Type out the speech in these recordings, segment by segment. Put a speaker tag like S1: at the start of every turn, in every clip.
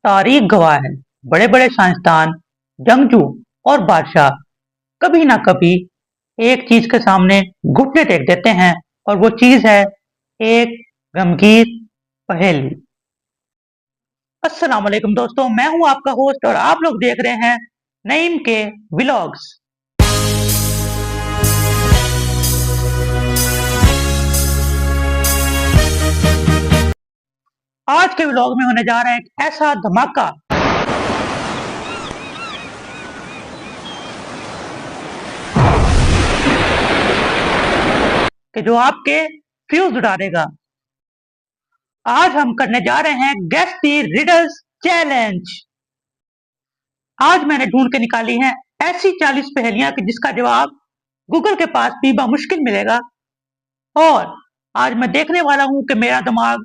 S1: तारीख गवाह है, बड़े बड़े साइंसदान, जंगजू और बादशाह कभी ना कभी एक चीज के सामने घुटने टेक देते हैं और वो चीज है एक गंभीर पहेली। अस्सलाम वालेकुम दोस्तों, मैं हूं आपका होस्ट और आप लोग देख रहे हैं नईम के व्लॉग्स। आज के व्लॉग में होने जा रहा है एक ऐसा धमाका कि जो आपके फ्यूज उड़ा देगा। आज हम करने जा रहे हैं गेस दी रिडल्स चैलेंज। आज मैंने ढूंढ के निकाली हैं ऐसी 40 पहेलियां कि जिसका जवाब गूगल के पास भी मुश्किल मिलेगा। और आज मैं देखने वाला हूं कि मेरा दिमाग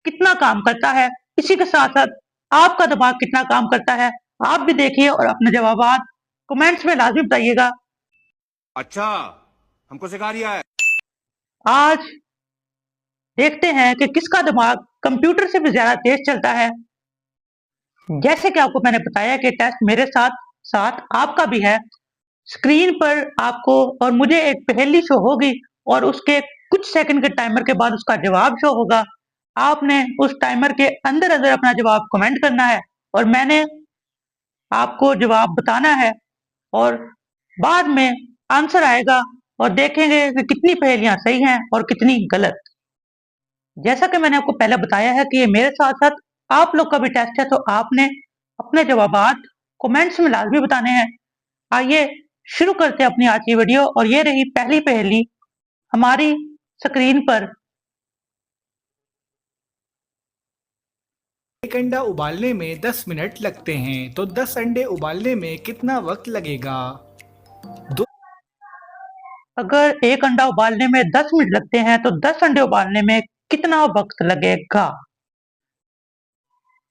S1: कितना काम करता है। इसी के साथ साथ आपका दिमाग कितना काम करता है, आप भी देखिए और अपने जवाब कमेंट्स में लाजमी बताइएगा।
S2: अच्छा, हमको सिखा रिया है।
S1: आज देखते हैं कि किसका दिमाग कंप्यूटर से भी ज्यादा तेज चलता है। जैसे कि आपको मैंने बताया कि टेस्ट मेरे साथ साथ आपका भी है। स्क्रीन पर आपको और मुझे एक पहेली शो होगी और उसके कुछ सेकंड के टाइमर के बाद उसका जवाब शो होगा। आपने उस टाइमर के अंदर अंदर अपना जवाब कमेंट करना है और मैंने आपको जवाब बताना है और बाद में आंसर आएगा और देखेंगे कि कितनी पहेलियां सही हैं और कितनी गलत। जैसा कि मैंने आपको पहले बताया है कि ये मेरे साथ साथ आप लोग का भी टेस्ट है, तो आपने अपने जवाबात कमेंट्स में लाजमी बताने हैं। आइए शुरू करते हैं अपनी आज की वीडियो और ये रही पहली पहेली हमारी स्क्रीन पर।
S3: एक अंडा उबालने में 10 मिनट लगते हैं तो 10 अंडे उबालने में कितना वक्त लगेगा?
S1: अगर एक अंडा उबालने में 10 मिनट लगते हैं तो 10 अंडे उबालने में कितना वक्त लगेगा?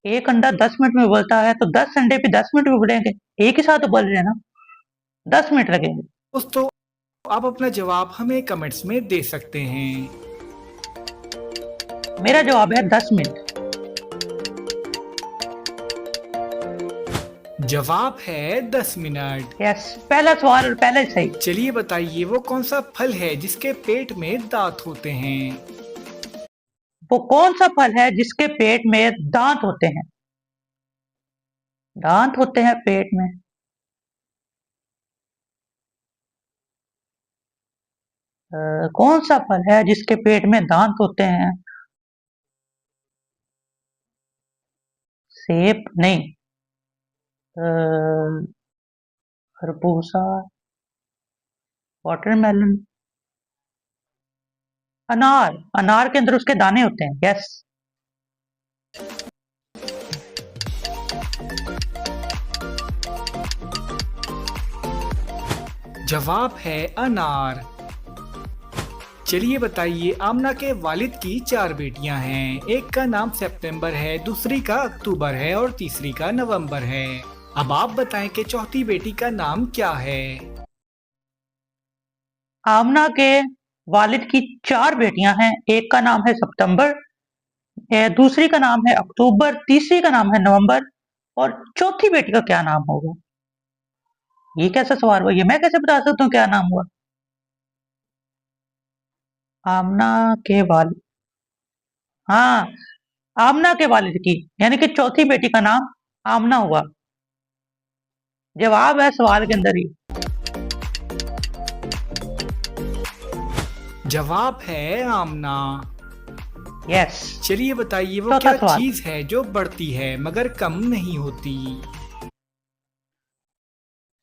S1: एक अंडा 10 मिनट में उबलता है तो 10 अंडे भी 10 मिनट में उबलेंगे। एक ही साथ उबल रहे हैं ना, 10 मिनट लगेंगे।
S3: दोस्तों, आप अपना जवाब हमें कमेंट्स में दे सकते हैं।
S1: मेरा जवाब है 10 मिनट।
S3: जवाब है 10 मिनट।
S1: यस, पहला सवाल और पहले सही।
S3: चलिए बताइए, वो कौन सा फल है जिसके पेट में दांत होते हैं?
S1: वो कौन सा फल है जिसके पेट में दांत होते हैं? दांत होते हैं पेट में। कौन सा फल है जिसके पेट में दांत होते हैं? सेब नहीं। खरबूजा, वाटरमेलन, अनार। अनार के अंदर उसके दाने होते हैं। यस।
S3: जवाब है अनार। चलिए बताइए, आमना के वालिद की 4 बेटियां हैं। एक का नाम सितंबर है, दूसरी का अक्टूबर है और तीसरी का नवंबर है। अब आप बताएं कि चौथी बेटी का नाम क्या है?
S1: आमना के वालिद की 4 बेटियां हैं। एक का नाम है सितंबर, दूसरी का नाम है अक्टूबर, तीसरी का नाम है नवंबर और चौथी बेटी का क्या नाम होगा? ये कैसा सवाल हुआ? ये मैं कैसे बता सकता हूँ क्या नाम हुआ? आमना के वालिद, हाँ, आमना के वालिद की यानी कि चौथी बेटी का नाम आमना हुआ। जवाब है सवाल के अंदर ही।
S3: जवाब है आमना।
S1: यस।
S3: चलिए बताइए, वो
S1: चौथा
S3: क्या
S1: सवाल।
S3: चीज है जो बढ़ती है मगर कम नहीं होती?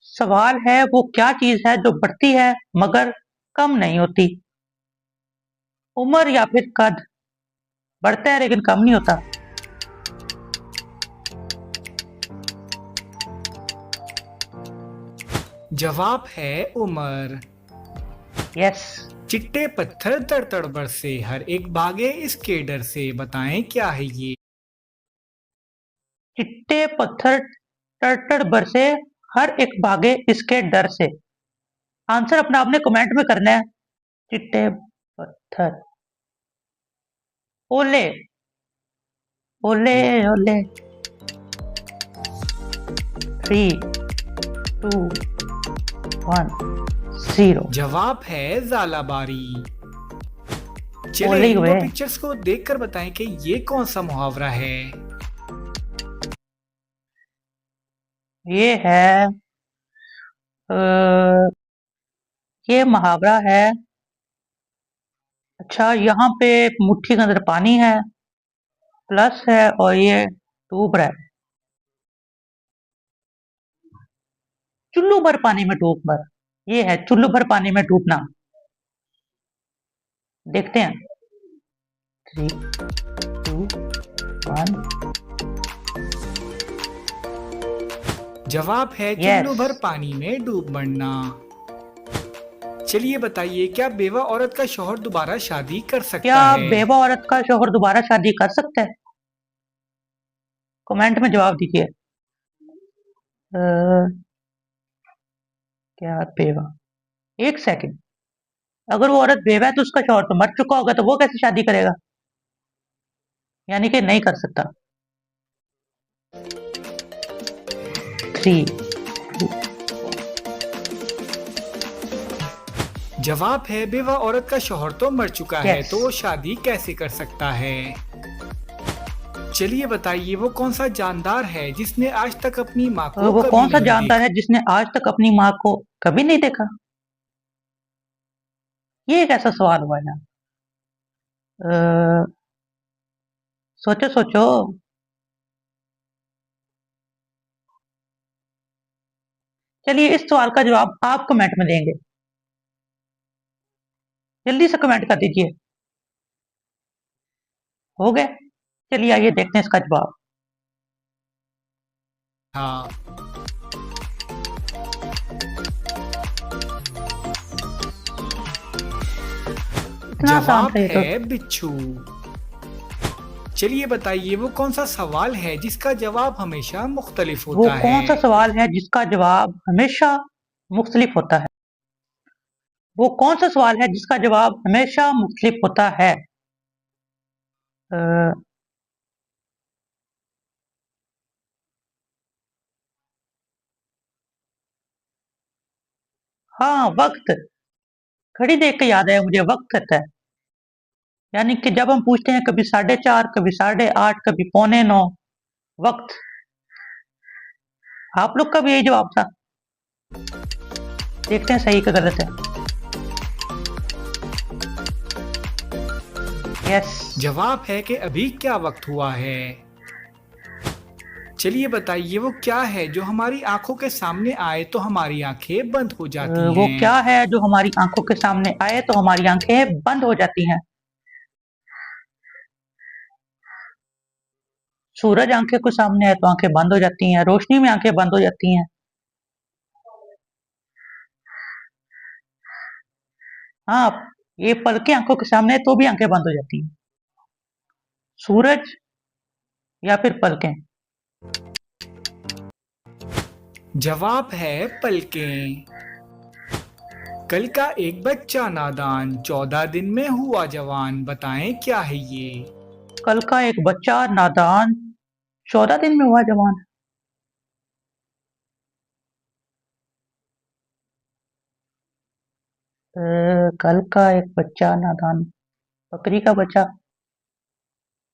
S1: सवाल है वो क्या चीज है जो बढ़ती है मगर कम नहीं होती? उम्र या फिर कद? बढ़ता है लेकिन कम नहीं होता।
S3: जवाब है उम्र।
S1: यस।
S3: चिट्टे पत्थर तड़ बरसे, हर एक भागे इसके डर से। बताएं क्या है ये?
S1: चिट्टे पत्थर टड़ बरसे, हर एक भागे इसके डर से। आंसर अपना आपने कमेंट में करना है। चिट्टे पत्थर, ओले ओले ओले। 2 1 0।
S3: जवाब है जालाबारी। चलिए
S1: बोले
S3: इन दो
S1: हुए।
S3: पिक्चर्स को देखकर बताएं कि ये कौन सा मुहावरा है।
S1: ये है ये मुहावरा है। अच्छा, यहाँ पे मुट्ठी के अंदर पानी है, प्लस है और ये डूब रहा है। चुल्लू भर पानी में डूबकर, ये है चुल्लू भर पानी में डूबना। देखते हैं। 3 2 1।
S3: जवाब है
S1: Yes।
S3: चुल्लू भर पानी में डूब मरना। चलिए बताइए, क्या बेवा औरत का शौहर दोबारा शादी कर सकता
S1: क्या
S3: है?
S1: बेवा औरत का शौहर दोबारा शादी कर सकता है? कमेंट में जवाब दीजिए। क्या बेवा, एक सेकंड, अगर वो औरत बेवा है तो उसका शौहर तो मर चुका होगा, तो वो कैसे शादी करेगा? यानी कि नहीं कर सकता। 3 2।
S3: जवाब है बेवा औरत का शौहर तो मर चुका है,
S1: Yes।
S3: तो वो शादी कैसे कर सकता है? चलिए बताइए, वो कौन सा जानदार है जिसने आज तक अपनी माँ को
S1: वो
S3: कभी
S1: कौन सा
S3: नहीं
S1: जानदार है जिसने आज तक अपनी माँ को कभी नहीं देखा? ये एक ऐसा सवाल हुआ है। सोचो सोचो। चलिए, इस सवाल का जवाब आप कमेंट में देंगे। जल्दी से कमेंट कर दीजिए। हो गए? चलिए आइए देखते हैं इसका जवाब।
S3: हाँ।
S1: इतना आसान
S3: जवाब
S1: था ये तो।
S3: है बिच्छू। चलिए बताइए, वो कौन सा सवाल है जिसका जवाब हमेशा मुख्तलिफ
S1: वो
S3: होता
S1: कौन सा
S3: है?
S1: सवाल है जिसका जवाब हमेशा मुख्तलिफ होता है? वो कौन सा सवाल है जिसका जवाब हमेशा मुख्तलिफ होता है? अ, हाँ, वक्त। घड़ी देख के याद आया मुझे, वक्त कहता है। यानी कि जब हम पूछते हैं कभी 4:30, कभी 8:30, कभी 8:45 वक्त। आप लोग का भी यही जवाब था। देखते हैं सही का गलत है। यस।
S3: जवाब है कि अभी क्या वक्त हुआ है। चलिए बताइए, वो क्या है जो हमारी आंखों के सामने आए तो हमारी आंखें बंद हो जाती
S1: वो
S3: हैं?
S1: क्या है जो हमारी आंखों के सामने आए तो हमारी आंखें बंद हो जाती हैं? सूरज आंखें को सामने आए तो आंखें बंद हो जाती हैं, रोशनी में आंखें बंद हो जाती हैं। हाँ, ये पलकें आंखों के सामने है तो भी आंखें बंद हो जाती हैं। सूरज या फिर पलकें?
S3: जवाब है पलकें। कल का एक बच्चा नादान 14 दिन में हुआ जवान, बताएं क्या है ये?
S1: कल का एक बच्चा नादान 14 दिन में हुआ जवान। कल का एक बच्चा नादान, बकरी का बच्चा?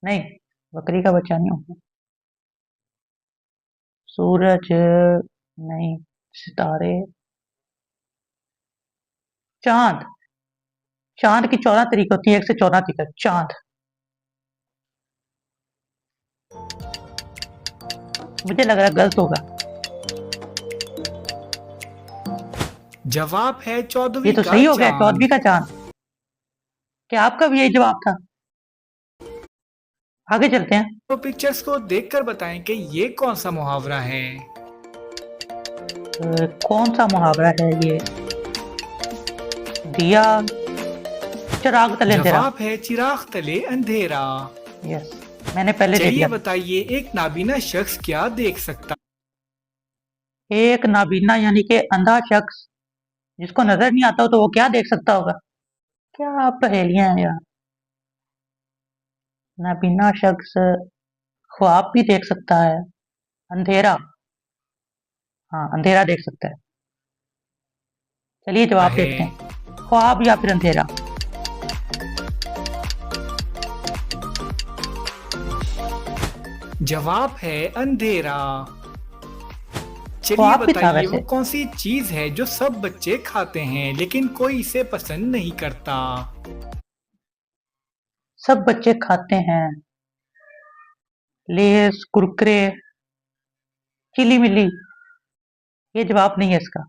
S1: नहीं, बकरी का बच्चा नहीं होगा। सूरज नहीं, सितारे, चांद। चांद की 14 तारीख होती है, 1 से 14 तक चांद। मुझे लग रहा है गलत होगा।
S3: जवाब है
S1: ये
S3: 14वीं
S1: तो
S3: का
S1: सही हो गया, 14वीं
S3: चांद।
S1: का चांद। क्या आपका भी यही जवाब था? आगे चलते हैं।
S3: तो पिक्चर्स को देखकर बताएं कि ये कौन सा मुहावरा है।
S1: कौन सा मुहावरा है ये? दिया चिराग तले अंधेरा।
S3: जवाब है चिराग तले अंधेरा।
S1: यस, मैंने पहले दे
S3: चलिए
S1: दिया।
S3: बताइए, एक नाबीना शख्स क्या देख सकता?
S1: एक नाबीना यानी कि अंधा शख्स जिसको नजर नहीं आता हो तो वो क्या देख सकता होगा? क्या पहेलियां हैं यार। नाबीना शख्स ख्वाब भी देख सकता है, अंधेरा। हाँ, अंधेरा देख सकता है। चलिए जवाब
S3: है
S1: देखते हैं, ख्वाब या फिर अंधेरा।
S3: जवाब है अंधेरा। चलिए
S1: ख्वाब भी था
S3: बताइए वो
S1: वैसे।
S3: कौन सी चीज है जो सब बच्चे खाते हैं लेकिन कोई इसे पसंद नहीं करता।
S1: सब बच्चे खाते हैं, लेस, कुरकुरे, चिली मिली। ये जवाब नहीं है इसका।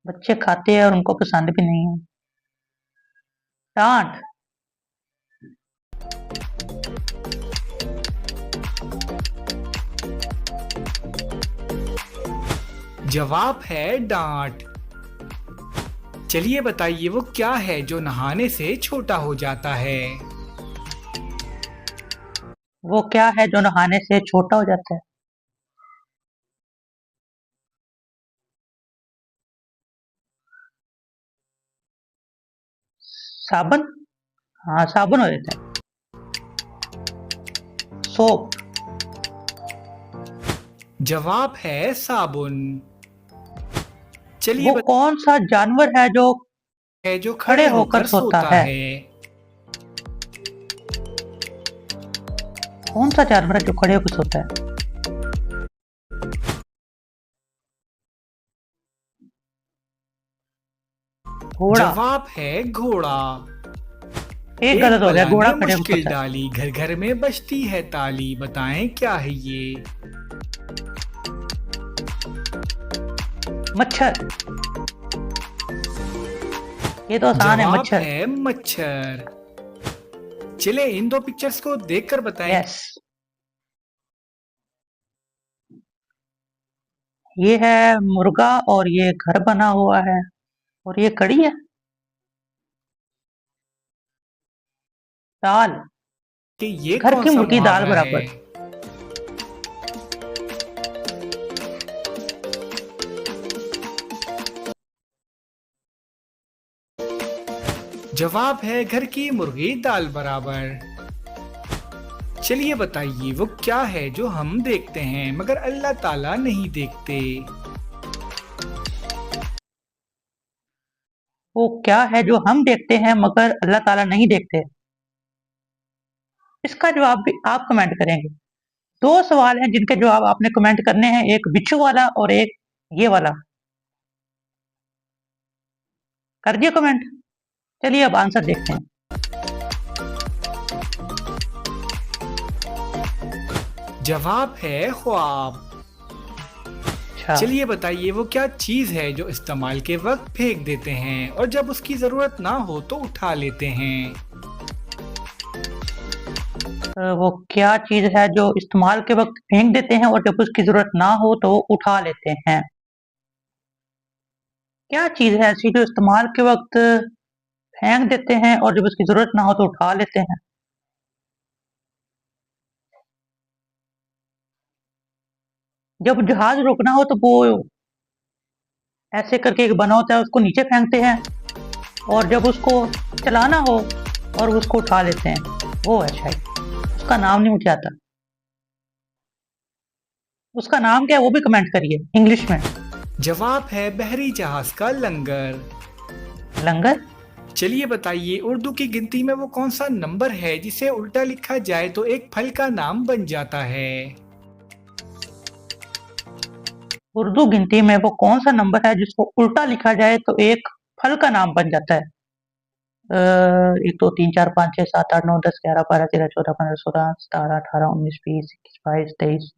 S1: बच्चे खाते हैं और उनको पसंद भी नहीं है। डांट।
S3: जवाब है डांट। चलिए बताइए वो क्या है जो नहाने से छोटा हो जाता है।
S1: वो क्या है जो नहाने से छोटा हो जाता है? साबुन। हाँ, साबुन हो जाता है। सोप।
S3: जवाब है साबुन। चलिए
S1: वो कौन सा जानवर है जो
S3: है जो
S1: खड़े
S3: खड़े
S1: होकर
S3: होकर
S1: सोता
S3: सोता
S1: है?
S3: है।
S1: कौन सा जानवर है जो खड़े होकर सोता है? घोड़ा।
S3: जवाब है घोड़ा।
S1: एक
S3: एक
S1: गलत हो गया,
S3: बला
S1: घोड़ा
S3: ने
S1: खड़े होकर
S3: मुश्किल
S1: सोता है।
S3: डाली, घर घर में बजती है ताली, बताएं क्या है ये।
S1: मच्छर। ये तो आसान है,
S3: जवाब
S1: मच्छर।
S3: है मच्छर। चले इन दो पिक्चर्स को देखकर बताएं।
S1: यस। ये है मुर्गा और ये घर बना हुआ है और ये कड़ी है। दाल।
S3: कि ये
S1: घर
S3: कौन
S1: की
S3: सा
S1: मुर्गी दाल
S3: मुहावरा है।
S1: बराबर।
S3: जवाब है घर की मुर्गी दाल बराबर। चलिए बताइए वो क्या है जो हम देखते हैं मगर अल्लाह ताला नहीं देखते।
S1: वो क्या है जो हम देखते हैं मगर अल्लाह ताला नहीं देखते? इसका जवाब भी आप कमेंट करेंगे। दो सवाल हैं जिनके जवाब आपने कमेंट करने हैं, एक बिच्छू वाला और एक ये वाला। कर दिया कमेंट। चलिए अब आंसर देखते हैं।
S3: जवाब है ख्वाब।
S1: अच्छा।
S3: चलिए बताइए वो क्या चीज है जो इस्तेमाल के वक्त फेंक देते हैं और जब उसकी जरूरत ना हो तो उठा लेते हैं।
S1: वो क्या चीज है जो इस्तेमाल के वक्त फेंक देते हैं और जब उसकी जरूरत ना हो तो वो उठा लेते हैं? क्या चीज है ऐसी जो इस्तेमाल के वक्त फेंक देते हैं और जब उसकी जरूरत ना हो तो उठा लेते हैं? जब जहाज रुकना हो तो वो ऐसे करके एक बना होता है, उसको नीचे फेंकते हैं और जब उसको चलाना हो और उसको उठा लेते हैं, वो है शायद। उसका नाम नहीं मुझे आता। उसका नाम क्या है वो भी कमेंट करिए इंग्लिश में।
S3: जवाब है बहरी जहाज का लंगर।
S1: लंगर।
S3: चलिए बताइए उर्दू की गिनती में वो कौन सा नंबर है जिसे उल्टा लिखा जाए तो एक फल का नाम बन जाता है।
S1: उर्दू गिनती में वो कौन सा नंबर है जिसको उल्टा लिखा जाए तो एक फल का नाम बन जाता है? 1 2 3 4 5 6 7 8 9 10 11 12 13 14 15 16 17 18 19 20 21 22 23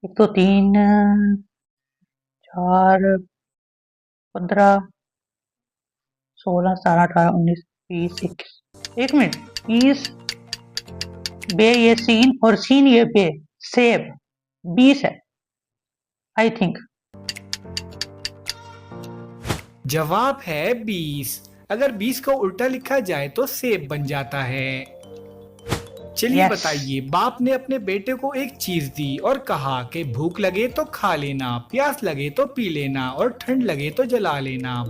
S1: एक तो 3 4 15 16 17 18 19 20 21। एक मिनट। 20 बे ये सीन और सीन ये बे। सेब। 20 है आई थिंक।
S3: जवाब है 20। अगर 20 को उल्टा लिखा जाए तो सेब बन जाता है। चलिए
S1: यस।
S3: बताइए बाप ने अपने बेटे को एक चीज दी और कहा कि भूख लगे तो खा लेना, प्यास लगे तो पी लेना और ठंड लगे तो जला लेना।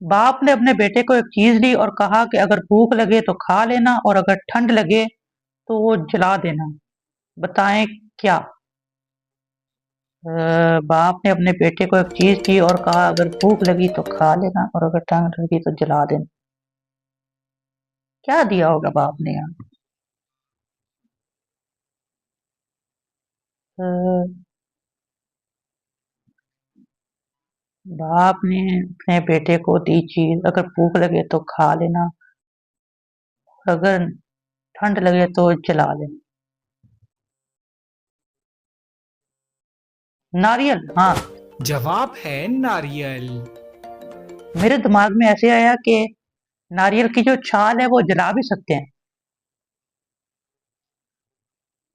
S1: बाप ने अपने बेटे को एक चीज दी और कहा कि अगर भूख लगे तो खा लेना और अगर ठंड लगे तो वो जला देना। बताएं क्या? बाप ने अपने बेटे को एक चीज दी और कहा अगर भूख लगी तो खा लेना और अगर ठंड लगी तो जला देना। क्या दिया होगा बाप ने यहाँ? अ, बाप ने अपने बेटे को दी चीज, अगर भूख लगे तो खा लेना, अगर ठंड लगे तो जला लेना। नारियल, हाँ।
S3: जवाब है नारियल।
S1: मेरे दिमाग में ऐसे आया कि नारियल की जो छाल है वो जला भी सकते हैं।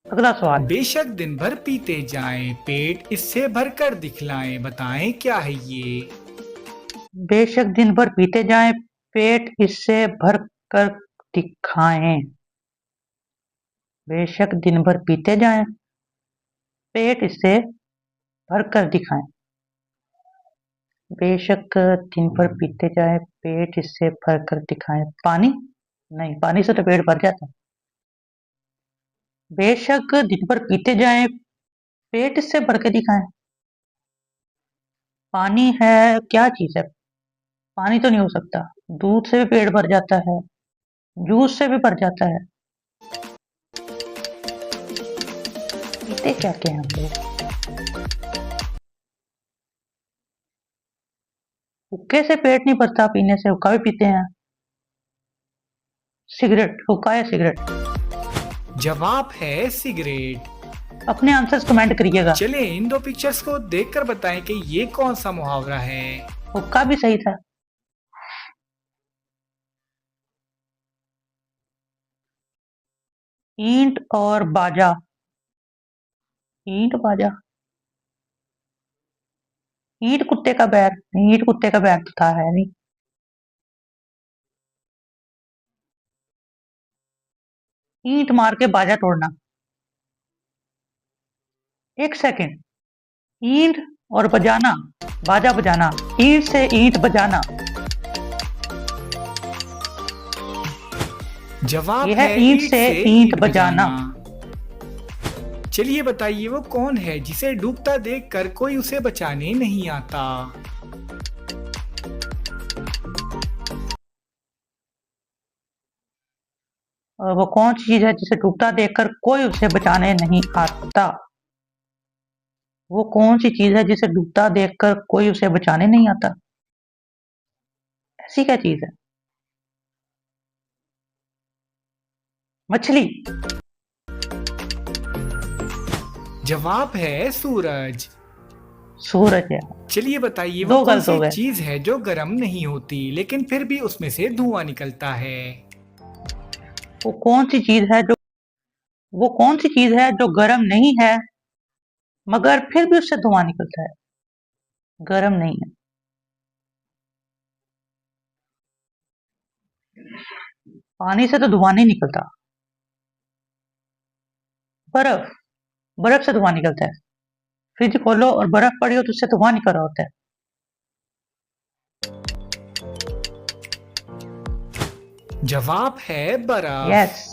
S1: अगला सवाल।
S3: बेशक दिन भर पीते जाएं, पेट इससे भरकर दिखलाएं। बताएं क्या है ये?
S1: बेशक दिन भर पीते जाएं, पेट इससे भर कर दिखाएं। बेशक दिन भर पीते जाएं, पेट इससे भर कर दिखाएं। बेशक दिन भर पीते जाएं, पेट इससे भर कर दिखाएं। पानी? नहीं, पानी से तो पेट भर जाता है। बेशक दिन भर पीते जाएं, पेट इससे भर के दिखाएं। पानी है, क्या चीज है? पानी तो नहीं हो सकता। दूध से भी पेट भर जाता है, जूस से भी भर जाता है। पीते क्या क्या हैं हम लोग? हुक्के से पेट नहीं भरता, पीने से। हुक्का भी पीते हैं। सिगरेट, हुक्का या सिगरेट?
S3: जवाब है सिगरेट।
S1: अपने आंसर्स कमेंट करिएगा।
S3: चलिए इन दो पिक्चर्स को देखकर बताएं कि ये कौन सा मुहावरा है।
S1: हुक्का भी सही था। ईंट और बाजा। ईंट बाजा, ईंट कुत्ते का बैर। ईंट कुत्ते का बैर तो था, है नहीं। ईंट मार के बाजा तोड़ना। एक सेकंड, ईंट और बजाना, बाजा बजाना, ईंट से ईंट बजाना।
S3: जवाब
S1: ये है
S3: है
S1: ईंट से ईंट बजाना।
S3: चलिए बताइए वो कौन है जिसे डूबता देखकर कोई उसे बचाने नहीं आता।
S1: और वो कौन सी चीज है जिसे डूबता देखकर कोई उसे बचाने नहीं आता? वो कौन सी चीज है जिसे डूबता देखकर कोई उसे बचाने नहीं आता? ऐसी क्या चीज है? मछली।
S3: जवाब है सूरज।
S1: सूरज है।
S3: चलिए बताइए
S1: दो
S3: वो कौन
S1: गलत हो
S3: सी
S1: गए।
S3: चीज है जो गर्म नहीं होती लेकिन फिर भी उसमें से धुआं निकलता है।
S1: वो कौन सी चीज है जो वो कौन सी चीज है जो गर्म नहीं है मगर फिर भी उससे धुआं निकलता है? गर्म नहीं है। पानी से तो धुआं नहीं निकलता। बर्फ। बर्फ से धुआं निकलता है। फ्रिज खोलो और बर्फ पड़ी हो तो उससे धुआं निकल रहा होता है।
S3: जवाब है बर्फ।
S1: यस।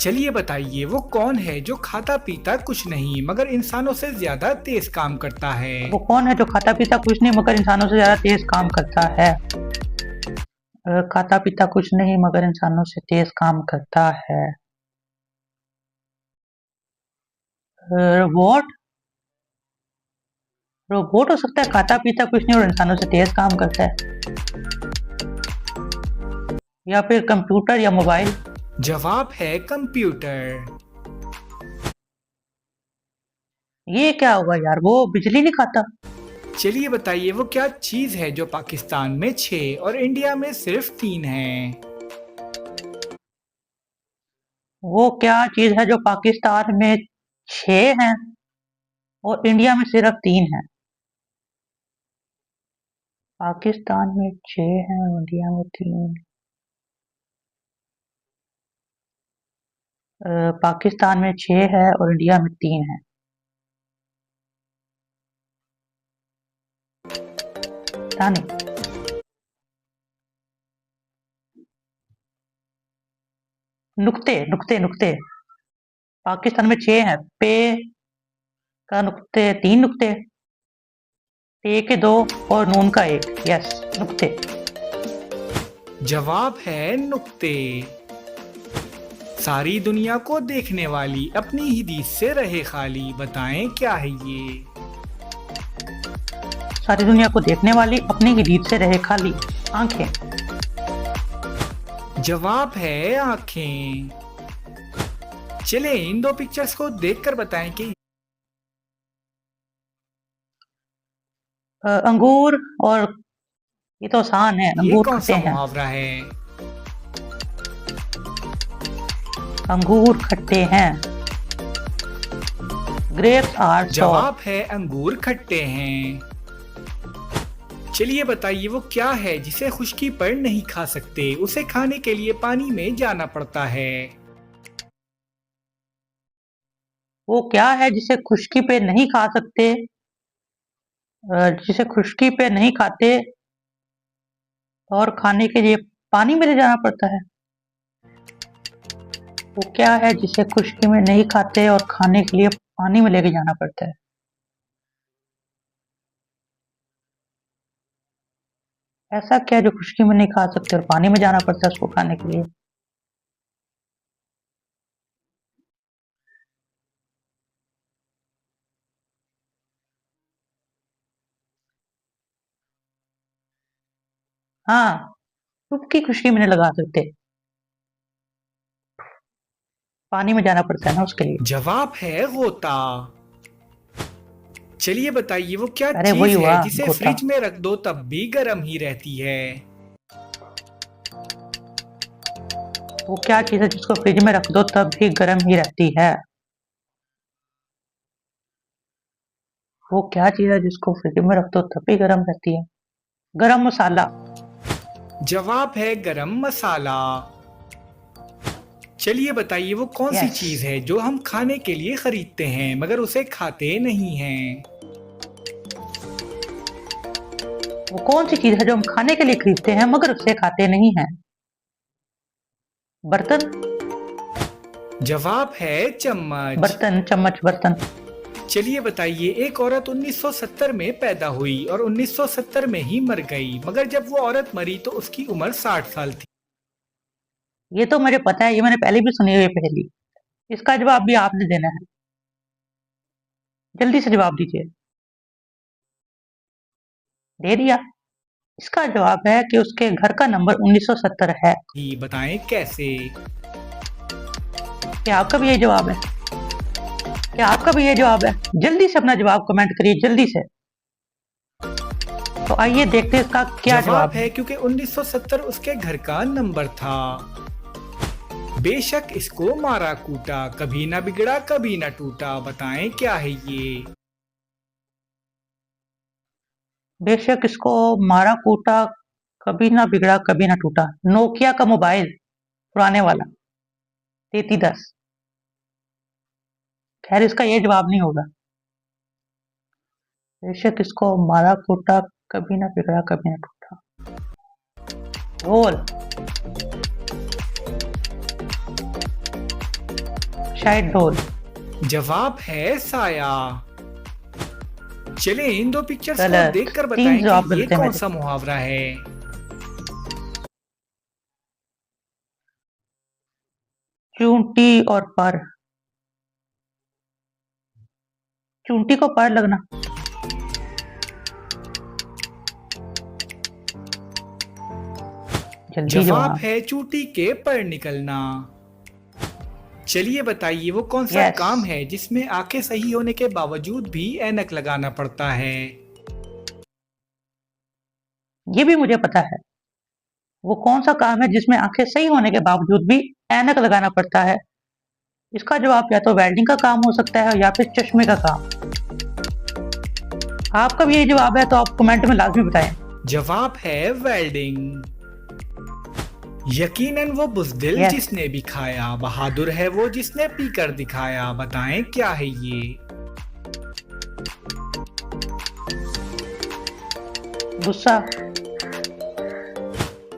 S3: चलिए बताइए वो कौन है जो खाता पीता कुछ नहीं मगर इंसानों से ज्यादा तेज काम करता है।
S1: वो कौन है जो खाता पीता कुछ नहीं मगर इंसानों से ज्यादा तेज काम करता है? खाता पीता कुछ नहीं मगर इंसानों से तेज काम करता है। रोबोट। रोबोट हो सकता है, खाता पीता कुछ नहीं और इंसानों से तेज काम करता है। या फिर कंप्यूटर या मोबाइल।
S3: जवाब है कंप्यूटर।
S1: ये क्या होगा यार? वो बिजली नहीं खाता।
S3: चलिए बताइए वो क्या चीज है जो पाकिस्तान में 6 और इंडिया में सिर्फ 3 है।
S1: वो क्या चीज है जो पाकिस्तान में 6 है और इंडिया में सिर्फ 3 है? पाकिस्तान में 6 है और इंडिया में 3। पाकिस्तान में 6 है और इंडिया में 3 है। पता नहीं। नुक्ते नुक्ते नुक्ते। पाकिस्तान में 6 हैं। पे का नुक्ते 3 नुक्ते, टे के 2 और नून का 1। यस, नुक्ते।
S3: जवाब है नुक्ते। सारी दुनिया को देखने वाली अपनी ही दीद से रहे खाली, बताएं क्या है ये।
S1: सारी दुनिया को देखने वाली अपनी ही दीद से रहे खाली, आंखें।
S3: जवाब है आंखें। चले इन दो पिक्चर्स को देखकर बताएं कि
S1: अंगूर और ये तो आसान है,
S3: ये
S1: अंगूर
S3: कौन
S1: खट्टे
S3: सा
S1: हैं।
S3: मुहावरा है।
S1: अंगूर खट्टे हैं। Grapes are sour.
S3: जवाब है अंगूर खट्टे हैं। चलिए बताइए वो क्या है जिसे खुश्की पर नहीं खा सकते, उसे खाने के लिए पानी में जाना पड़ता है।
S1: वो क्या है जिसे खुश्की पे नहीं खा सकते, जिसे खुश्की पे नहीं खाते और खाने के लिए पानी में ले जाना पड़ता है। वो क्या है जिसे खुश्की में नहीं खाते और खाने के लिए पानी में लेके जाना पड़ता है। ऐसा क्या है जो खुश्की में नहीं खा सकते और पानी में जाना पड़ता है उसको खाने के लिए। हाँ, चुपकी खुश्की में नहीं लगा सकते, पानी में जाना पड़ता है ना उसके लिए।
S3: जवाब है गोता। चलिए बताइए वो क्या
S1: अरे वही
S3: चीज
S1: हुआ,
S3: है जिसे
S1: गोता।
S3: फ्रिज में रख दो तब भी गर्म ही रहती है।
S1: वो क्या चीज है जिसको फ्रिज में रख दो तब भी गर्म ही रहती है। वो क्या चीज है जिसको फ्रिज में रख दो तब भी गर्म रहती है। गरम मसाला।
S3: जवाब है गरम मसाला। चलिए बताइए वो कौन सी
S1: यस।
S3: चीज है जो हम खाने के लिए खरीदते हैं मगर उसे खाते नहीं हैं।
S1: वो कौन सी चीज है जो हम खाने के लिए खरीदते हैं मगर उसे खाते नहीं हैं। बर्तन।
S3: जवाब है चम्मच।
S1: बर्तन, चम्मच, बर्तन।
S3: चलिए बताइए एक औरत 1970 में पैदा हुई और 1970 में ही मर गई, मगर जब वो औरत मरी तो उसकी उम्र 60 साल थी।
S1: ये तो मुझे पता है, ये मैंने पहले भी सुनी हुई है पहेली। इसका जवाब भी आपने देना है, जल्दी से जवाब दीजिए। दे दिया। इसका जवाब है कि उसके घर का नंबर 1970 है।
S3: बताएं कैसे।
S1: क्या आपका भी ये जवाब है? क्या आपका भी ये जवाब है? जल्दी से अपना जवाब कमेंट करिए, जल्दी से। तो आइए देखते हैं इसका क्या जवाब
S3: है। क्योंकि 1970 उसके घर का नंबर था। बेशक इसको मारा कूटा, कभी ना बिगड़ा कभी ना टूटा, बताएं क्या है ये।
S1: बेशक इसको मारा कूटा, कभी ना बिगड़ा कभी ना टूटा। नोकिया का मोबाइल, पुराने वाला 3310। खैर इसका ये जवाब नहीं होगा। बेशक इसको मारा कूटा, कभी ना बिगड़ा कभी ना टूटा। ढोल, शायद ढोल।
S3: जवाब है साया। चले इन दो पिक्चर्स को
S1: गलत।
S3: देखकर
S1: 3
S3: बताएं
S1: जवाब
S3: कि ये
S1: गलत है
S3: कौन
S1: मेरे।
S3: सा मुहावरा है।
S1: चूंटी और पर। चूंटी को पर लगना। जल्दी
S3: जवाब है चूटी के पर निकलना। चलिए बताइए वो कौन सा
S1: यस।
S3: काम है जिसमें आंखें सही होने के बावजूद भी ऐनक लगाना पड़ता है।
S1: ये भी मुझे पता है। वो कौन सा काम है जिसमें आंखें सही होने के बावजूद भी ऐनक लगाना पड़ता है। इसका जवाब या तो वेल्डिंग का काम हो सकता है या फिर चश्मे का काम। आपका भी यही जवाब है तो आप कमेंट में लाजमी बताएं।
S3: जवाब है वेल्डिंग। यकीनन वो बुज़दिल
S1: Yes.
S3: जिसने भी खाया, बहादुर है वो जिसने पीकर दिखाया, बताएं क्या है ये।
S1: गुस्सा।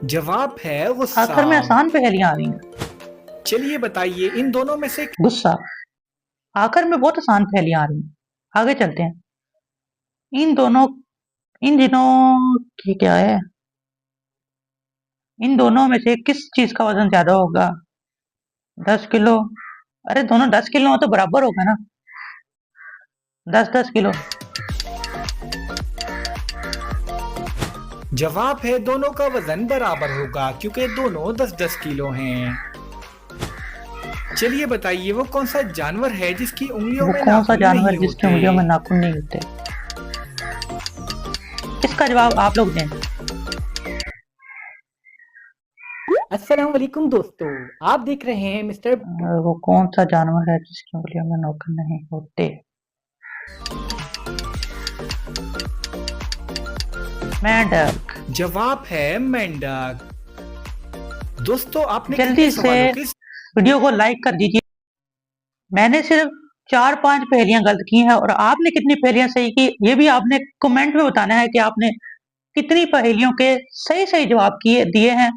S3: जवाब है गुस्सा।
S1: आखिर में आसान पहेलियां आ रही हैं।
S3: चलिए बताइए इन दोनों में से
S1: गुस्सा। आखिर में बहुत आसान पहेलियां आ रही हैं, आगे चलते हैं। इन दिनों की क्या है? इन दोनों में से किस चीज का वजन ज्यादा होगा? 10 किलो। अरे दोनों 10 किलो तो बराबर होगा ना, 10-10 किलो।
S3: जवाब है दोनों का वजन बराबर होगा क्योंकि दोनों 10-10 किलो हैं। चलिए बताइए वो कौन सा जानवर है जिसकी उंगलियों
S1: वो
S3: में
S1: कौन सा
S3: नाखून
S1: जानवर
S3: नहीं
S1: जिसके
S3: होते?
S1: उंगलियों में नाखून नहीं होते? इसका जवाब आप लोग दें।
S3: अस्सलाम वालेकुम दोस्तों, आप देख रहे हैं मिस्टर
S1: वो कौन सा जानवर है जिसकी उंगलियों में नाखून नहीं होते? मेंढक।
S3: जवाब है मेंढक। दोस्तों आपने
S1: जल्दी
S3: कितने
S1: से
S3: सवालों के
S1: वीडियो को लाइक कर दीजिए। मैंने सिर्फ 4-5 पहेलियां गलत की हैं और आपने कितनी पहेलियां सही की ये भी आपने कमेंट में बताना है कि आपने कितनी पहेलियों के सही सही जवाब दिए हैं।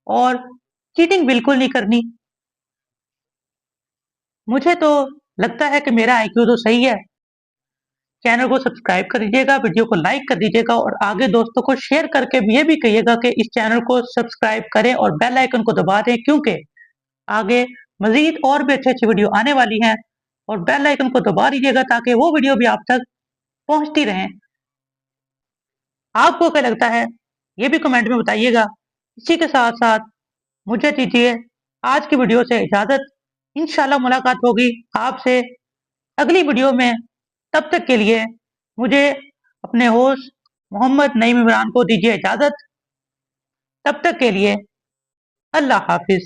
S1: और चीटिंग बिल्कुल नहीं करनी। मुझे तो लगता है कि मेरा आईक्यू तो सही है। चैनल को सब्सक्राइब कर दीजिएगा, वीडियो को लाइक कर दीजिएगा और आगे दोस्तों को शेयर करके ये भी कहिएगा कि इस चैनल को सब्सक्राइब करें और बेल आइकन को दबा दें, क्योंकि आगे मजीद और भी अच्छी वीडियो आने वाली हैं। और बेल आइकन को दबा दीजिएगा ताकि वो वीडियो भी आप तक पहुंचती रहें। आपको क्या लगता है ये भी कमेंट में बताइएगा। इसी के साथ साथ मुझे दीजिए आज की वीडियो से इजाजत। इंशाल्लाह मुलाकात होगी आपसे अगली वीडियो में। तब तक के लिए मुझे अपने होस्ट मोहम्मद नईम इमरान को दीजिए इजाजत। तब तक के लिए अल्लाह हाफिज।